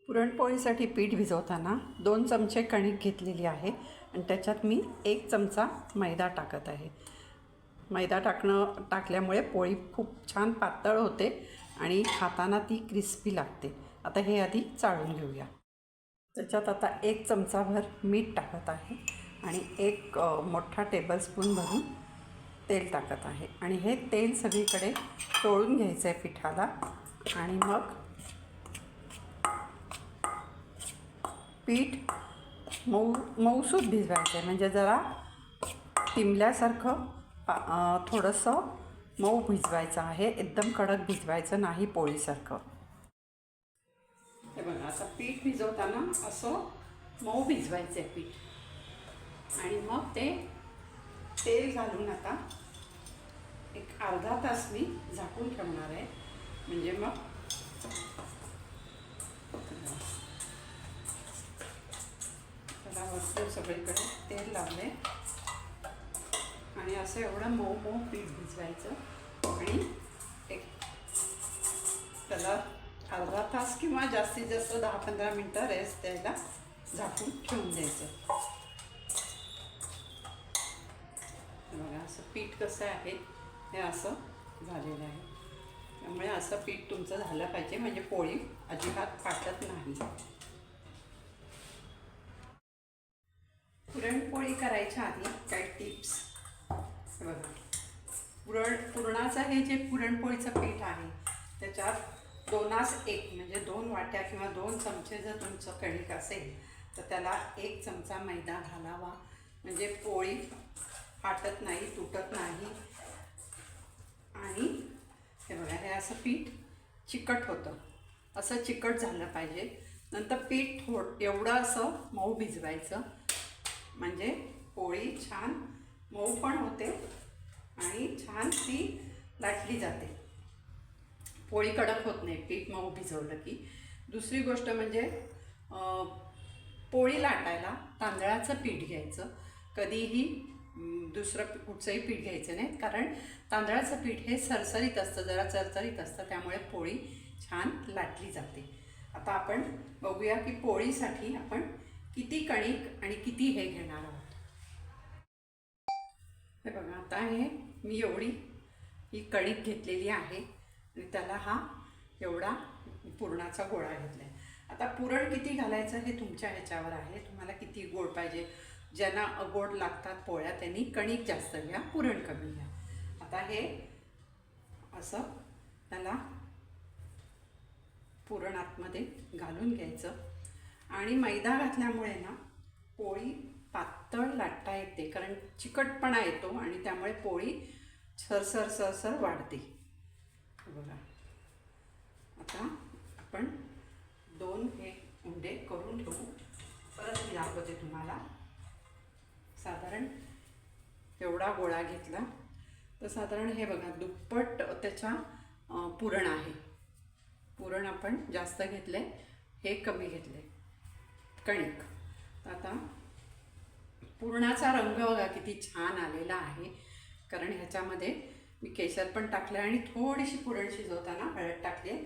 पुरणपोळीसाठी पीठ भिजवताना 2 चमचे कणिक घेतलेली आहे आणि त्याच्यात मी 1 चमचा मैदा टाकत आहे. मैदा टाकल्यामुळे पोळी खूप छान पातळ होते आणि खाताना ती क्रिस्पी लागते. आता हे आधी चाळून घेऊया. त्याच्यात आता 1 चमचाभर मीठ टाकत आहे आणि एक मोठा टेबलस्पून भरून तेल टाकत आहे आणि हे तेल सगळीकडे चोळून घ्यायचं आहे पिठाला आणि मग पीठ मऊसूत भिजवायचं आहे. म्हणजे जरा तिंबल्यासारखं थोडंसं मऊ भिजवायचं आहे. एकदम कडक भिजवायचं नाही पोळीसारखं. हे बघा, आता पीठ भिजवताना असं मऊ भिजवायचं आहे पीठ आणि मग ते तेल घालून आता एक अर्धा तास मी झाकून ठेवणार आहे. म्हणजे मग त्याला वरती सगळीकडे तेल लावले आणि असं एवढं मऊ मऊ पीठ भिजवायचं आणि एक त्याला अर्धा तास किंवा जास्तीत जास्त 10-15 मिनटं रेस्ट द्यायला झाकून ठेवून द्यायचं. बघा, असं पीठ कसं आहे हे असं झालेलं आहे. त्यामुळे असं पीठ तुमचं झालं पाहिजे म्हणजे पोळी अजिबात फाटत नाही. पुरणपोळी करायच्या आधी काही टिप्स बघा. पुरणाचं हे जे पुरणपोळीचं पीठ आहे त्याच्यात 2:1 म्हणजे 2 वाट्या किंवा 2 चमचे जर तुमचं कणिक असेल तर त्याला 1 चमचा मैदा घालावा. म्हणजे पोळी फाटत नाही, तुटत नाही. आणि हे बघा, हे असं पीठ चिकट होतं. असं चिकट झालं पाहिजे. नंतर पीठ एवढं असं मऊ भिजवायचं म्हणजे पोळी छान मऊ पण होते आणि छान ती लाटली जाते. पोळी कडक होत नाही पीठ मऊ भिजवलं की. दुसरी गोष्ट म्हणजे पोळी लाटायला तांदळाचं पीठ घ्यायचं. कधीही दुसरं कुठचंही पीठ घ्यायचं नाही, कारण तांदळाचं पीठ हे सरसरीत असतं, जरा चरचरीत असतं. त्यामुळे पोळी छान लाटली जाते. आता आपण बघूया की पोळीसाठी आपण किती कणिक आणि किती हे घेणार आहोत. हे बघा, आता हे मी एवढी ही कणिक घेतलेली आहे आणि त्याला हा एवढा पुरणाचा गोळा घेतला आहे. आता पुरण किती घालायचं हे तुमच्या ह्याच्यावर आहे, तुम्हाला किती गोड पाहिजे. ज्यांना गोड लागतात पोळ्या त्यांनी कणिक जास्त घ्या, पुरण कमी घ्या. आता हे असं त्याला पुरण आतमध्ये घालून घ्यायचं आणि मैदा घातल्यामुळे ना पोळी पातळ लाटता येते, कारण चिकटपणा येतो आणि त्यामुळे पोळी सरसर सरसर वाढते. बघा, आता आपण 2 हे उंडे करून ठेवू. परत मी दाखवते तुम्हाला. साधारण एवढा गोळा घेतला तर साधारण हे बघा दुप्पट त्याच्या पुरण आहे. पुरण आपण जास्त घेतले, हे कमी घेतले कणिक. आता पुरणाचा रंग बघा किती छान आलेला आहे, कारण ह्याच्यामध्ये मी केशर पण टाकलं आणि थोडीशी पुरण शिजवताना हळद टाकली.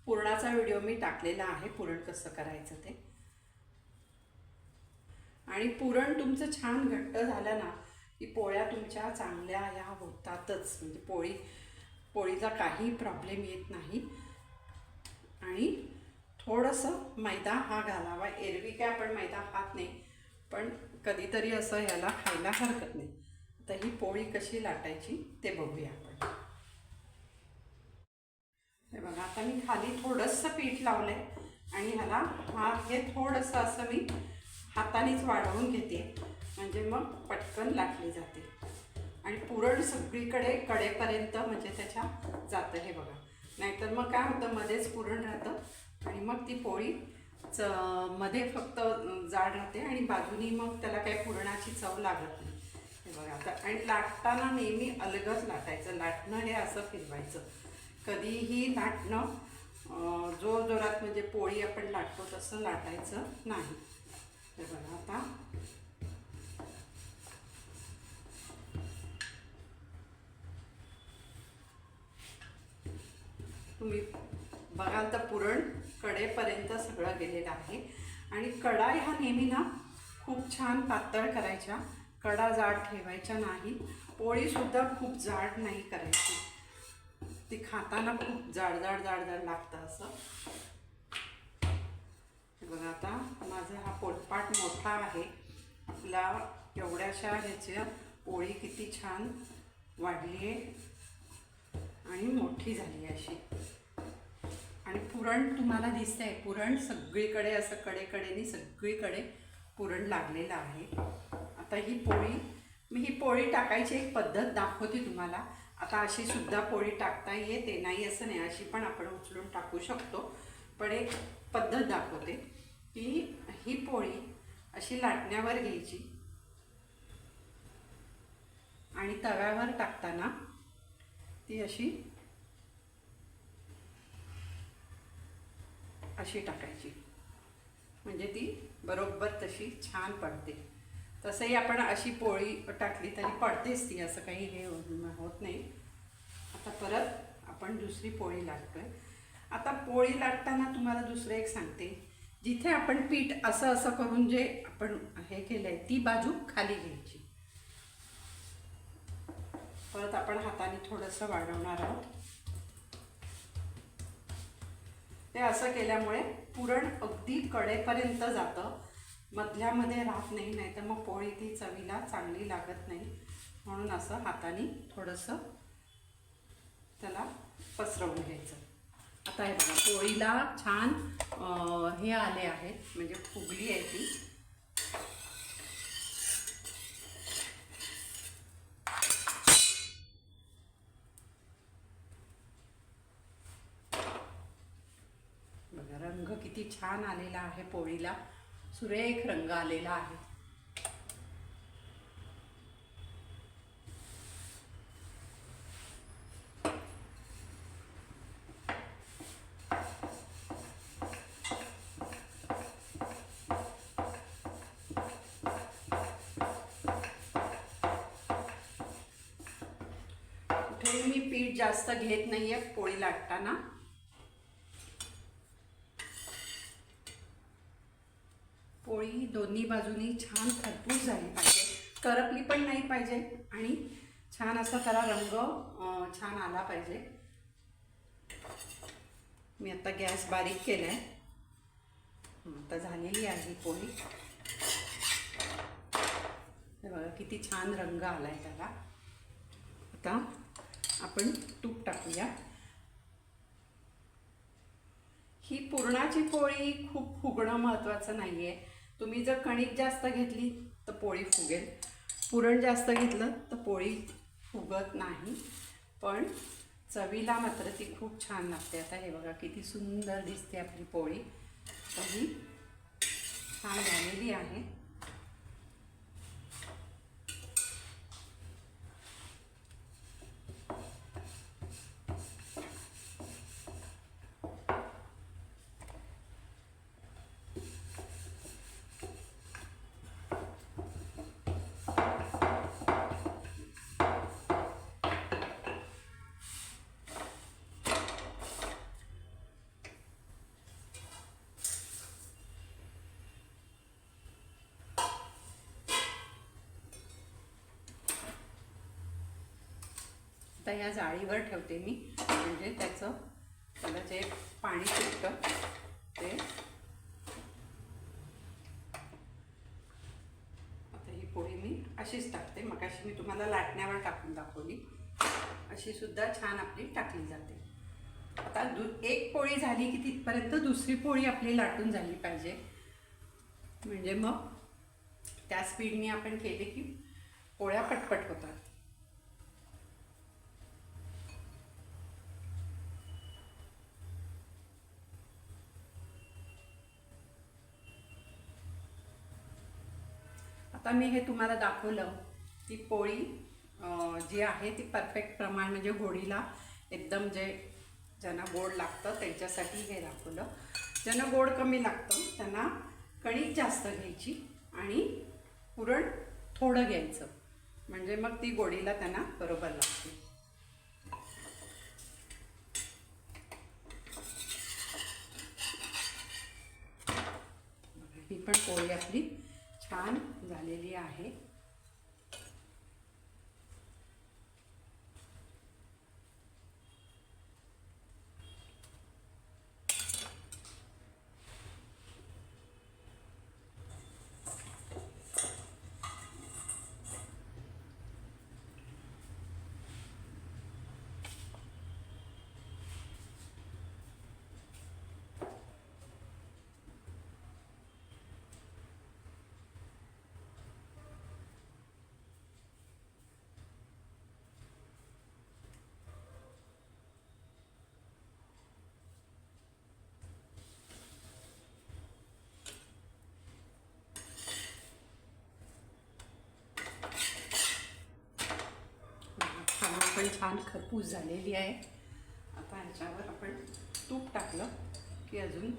पुरणाचा व्हिडिओ मी टाकलेला आहे, पुरण कसं करायचं ते. आणि पुरण तुमचं छान घट्ट झालं ना की पोळ्या तुमच्या चांगल्या ह्या होतातच. म्हणजे पोळीचा काही प्रॉब्लेम येत नाही. आणि थोडंसं मैदा हा घालावा. एरवी काय आपण मैदा खात नाही, पण कधीतरी असं ह्याला खायला हरकत नाही. तर ही पोळी कशी लाटायची ते बघूया आपण. हे बघा, आता मी खाली थोडंसं पीठ लावलं आहे आणि ह्याला हे थोडंसं असं मी हातानेच वाढवून घेते, म्हणजे मग पटकन लाटली जाते आणि पुरण सगळीकडे कडेपर्यंत म्हणजे त्याच्या जातं. हे बघा, नाहीतर मग काय होतं, मध्येच पुरण राहतं आणि मग ती पोळी मध्ये फक्त जाड राहते आणि बाजूनी मग त्याला काही पुरणाची चव लागत नाही. हे बघा, आता आणि लाटताना नेहमी अलगद लाटायचं. लाटणं हे असं फिरवायचं, कधीही लाटणं जोरात म्हणजे पोळी आपण लाटतो तसं लाटायचं नाही. हे बघा, आता तुम्ही बघाल तर पुरण कडेपर्यंत सगळं गेलेलं आहे. आणि कडा ह्या नेहमी ना खूप छान पातळ करायच्या, कडा जाड ठेवायच्या नाही. पोळीसुद्धा खूप जाड नाही करायची, ती खाताना खूप जाड जाड जाड जाड लागतं असं. बघा आता माझा हा पोटपाट मोठा आहे. आपला एवढ्याशा ह्याच्या पोळी किती छान वाढली आहे आणि मोठी झाली अशी. आणि पुरण तुम्हाला दिसतंय, पुरण सगळीकडे असं कडेकडेने सगळीकडे पुरण लागलेलं आहे. आता ही पोळी टाकायची एक पद्धत दाखवते तुम्हाला. आता अशी सुद्धा पोळी टाकता येते, नाही असं नाही, अशी पण आपण उचलून टाकू शकतो. पण एक पद्धत दाखवते की ही पोळी अशी लाटण्यावर घ्यायची आणि तव्यावर टाकताना ती अशी टाकायची, म्हणजे ती बरोबर तशी छान पडते. तसंही आपण अशी पोळी टाकली तरी पडतेच ती, असं काही हे होत नाही. आता परत आपण दुसरी पोळी लाटतोय. आता पोळी लाटताना तुम्हाला दुसरं एक सांगते, जिथे आपण पीठ असं असं करून जे आपण हे केलंय ती बाजू खाली घ्यायची. परत आपण हाताने थोडंसं वाढवणार आहोत. ते असं केल्यामुळे पुरण अगदी कडेपर्यंत जातं, मधल्यामध्ये राहत नाही, नाही तर मग पोळी ती चवीला चांगली लागत नाही. म्हणून असं हाताने थोडंसं त्याला पसरवून घ्यायचं. आता हे बघा पोळीला छान हे आले आहेत, म्हणजे फुगली आहे ती. बघा रंग किती छान आलेला आहे, पोळीला सुरेख रंग आलेला आहे. कुठेही मी पीठ जास्त घेत नाहीये पोळी लाटताना. पोळी दोन्ही बाजूनी छान खरपूस झाली पाहिजे, करपली पण नाही पाहिजे आणि छान असा त्याला रंग छान आला पाहिजे. मी आता गॅस बारीक केलाय. आता झालेली आहे पोळी. हे बघा किती छान रंग आलाय त्याला. आता आपण तूप टाकूया. ही पुरणाची पोळी खूप फुगणं महत्त्वाचं नाही आहे. तुम्ही जर कणिक जास्त घेतली तर पोळी फुगेल, पुरण जास्त घेतलं तर पोळी फुगत नाही, पण चवीला मात्र ती खूप छान लागते. आता हे बघा किती सुंदर दिसते आपली पोळी. ही छान झालेली आहे. आता या जाळीवर ठेवते मी, म्हणजे त्याला जे पाणी सुटतं ते. आता ही पोळी मी अशीच टाकते. मगाशी मी तुम्हाला लाटण्यावर टाकून दाखवली, अशी सुद्धा छान आपली टाकली जाते. आता एक पोळी झाली की तिथपर्यंत दुसरी पोळी आपली लाटून झाली पाहिजे, म्हणजे मग त्या स्पीडने आपण केले की पोळ्या पटपट होतात. आता मी हे तुम्हाला दाखवलं की पोळी जी आहे ती परफेक्ट प्रमाण, म्हणजे गोडीला एकदम ज्यांना गोड लागतं त्यांच्यासाठी हे दाखवलं. ज्यांना गोड कमी लागतं त्यांना कणिक जास्त घ्यायची आणि पुरण थोडं घ्यायचं, म्हणजे मग ती गोडीला त्यांना बरोबर लागते. ही पण पोळी आपली छान झालेली आहे. पण छान खरपूस झालेली आहे. आता ह्याच्यावर आपण तूप टाकलं की अजून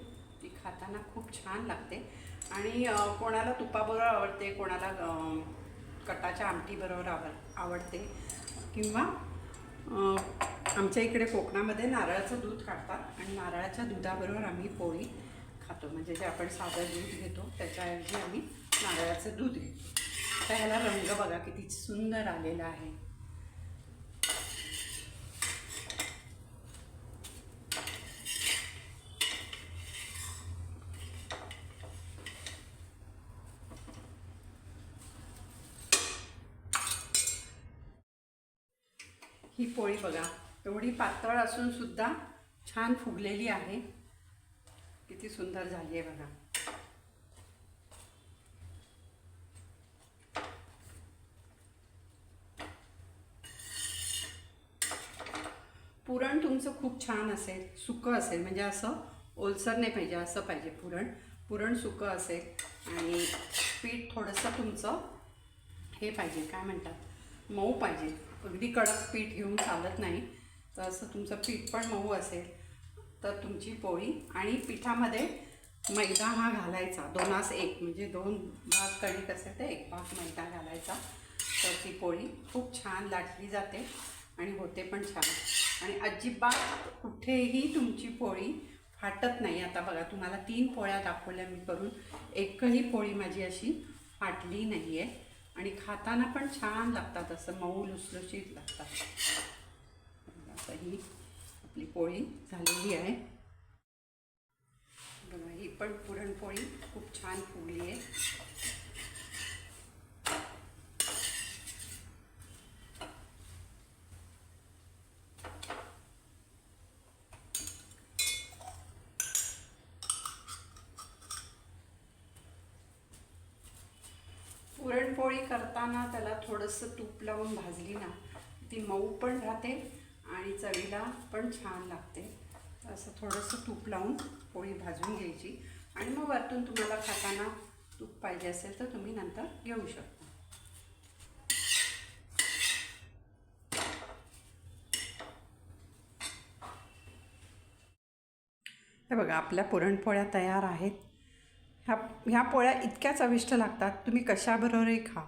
ती खाताना खूप छान लागते. आणि कोणाला तुपाबरोबर आवडते, कोणाला कटाच्या आमटीबरोबर आवडते, किंवा आमच्या इकडे कोकणामध्ये नारळाचं दूध काढतात आणि नारळाच्या दुधाबरोबर आम्ही पोळी खातो. म्हणजे जे आपण साधं दूध घेतो त्याच्याऐवजी आम्ही नारळाचं दूध घेतो. तर ह्याला रंग बघा किती सुंदर आलेला आहे. ही पोळी बघा एवढी पातळ असून सुद्धा छान फुगलेली आहे. किती सुंदर झाली आहे बघा. पुरण तुमचं खूप छान असेल, सुकं असेल, म्हणजे असं ओलसर नाही पाहिजे, असं पाहिजे पुरण सुकं असेल आणि पीठ थोडंसं तुमचं हे पाहिजे, काय म्हणतात, मऊ पाहिजे. अगदी कडक पीठ घेऊन चालत नाही. तर असं तुमचं पीठ पण मऊ असेल तर तुमची पोळी. आणि पिठामध्ये मैदा हा घालायचा 2:1, म्हणजे 2 भाग कणिक असेल तर 1 भाग मैदा घालायचा. तर ती पोळी खूप छान लाटली जाते आणि होते पण छान. आणि अजिबात कुठेही तुमची पोळी फाटत नाही. आता बघा तुम्हाला 3 पोळ्या दाखवल्या मी करून, एकही पोळी माझी अशी फाटली नाही आहे. आणि खाताना पण छान लागतात, असं मऊ लुसलुशीत लागतात. आता ही आपली पोळी झालेली आहे बघा. ही पण पुरणपोळी खूप छान फुगली आहे. पुरणपोळी करताना त्याला थोडंसं तूप लावून भाजली ना, ती मऊ पण राहते आणि चवीला पण छान लागते. असं थोडंसं तूप लावून पोळी भाजून घ्यायची आणि मग वरतून तुम्हाला खाताना तूप पाहिजे असेल तर तुम्ही नंतर घेऊ शकता. हे बघा आपल्या पुरणपोळ्या तयार आहेत. ह्या पोळ्या इतक्या चविष्ट लागतात. तुम्ही कशाबरोबरही खा.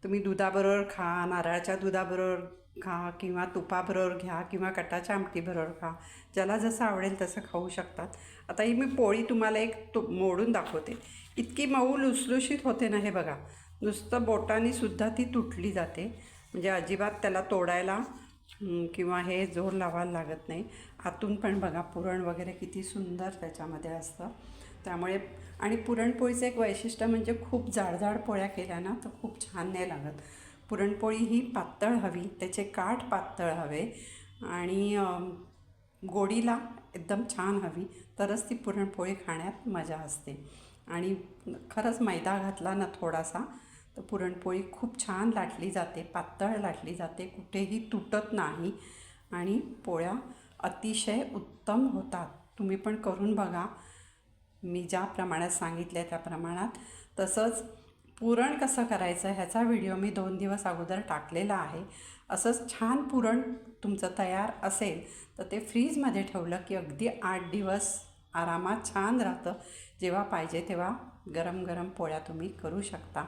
तुम्ही दुधाबरोबर खा, नारळाच्या दुधाबरोबर खा, किंवा तुपाबरोबर घ्या, किंवा कटाच्या आमटीबरोबर खा. ज्याला जसं आवडेल तसं खाऊ शकतात. आता ही मी पोळी तुम्हाला एक मोडून दाखवते. इतकी मऊ लुसलुशीत होते ना, हे बघा. नुसतं बोटाने सुद्धा ती तुटली जाते. म्हणजे अजिबात त्याला तोडायला किंवा हे जोर लावायला लागत नाही. आतून पण बघा पुरण वगैरे किती सुंदर त्याच्यामध्ये असतं. त्यामुळे आणि पुरणपोळीचं एक वैशिष्ट्य म्हणजे खूप जाडजाड पोळ्या केल्या ना तर खूप छान नाही लागत. पुरणपोळी ही पातळ हवी, त्याचे काठ पातळ हवे आणि गोडीला एकदम छान हवी, तरच ती पुरणपोळी खाण्यात मजा असते. आणि खरंच मैदा घातला ना थोडासा तर पुरणपोळी खूप छान लाटली जाते, पातळ लाटली जाते, कुठेही तुटत नाही आणि पोळ्या अतिशय उत्तम होतात. तुम्ही पण करून बघा. मी ज्या प्रमाणात सांगितलं आहे त्या प्रमाणात. तसंच पुरण कसं करायचं ह्याचा व्हिडिओ मी 2 दिवस अगोदर टाकलेला आहे. असंच छान पुरण तुमचं तयार असेल तर ते फ्रीजमध्ये ठेवलं की अगदी 8 दिवस आरामात छान राहतं. जेव्हा पाहिजे तेव्हा गरम गरम पोळ्या तुम्ही करू शकता.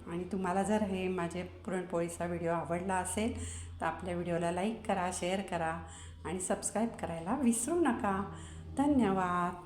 आणि तुम्हाला जर हे माझे पुरणपोळीचा व्हिडिओ आवडला असेल तर आपल्या व्हिडिओला लाईक करा, शेअर करा आणि सबस्क्राईब करायला विसरू नका. धन्यवाद.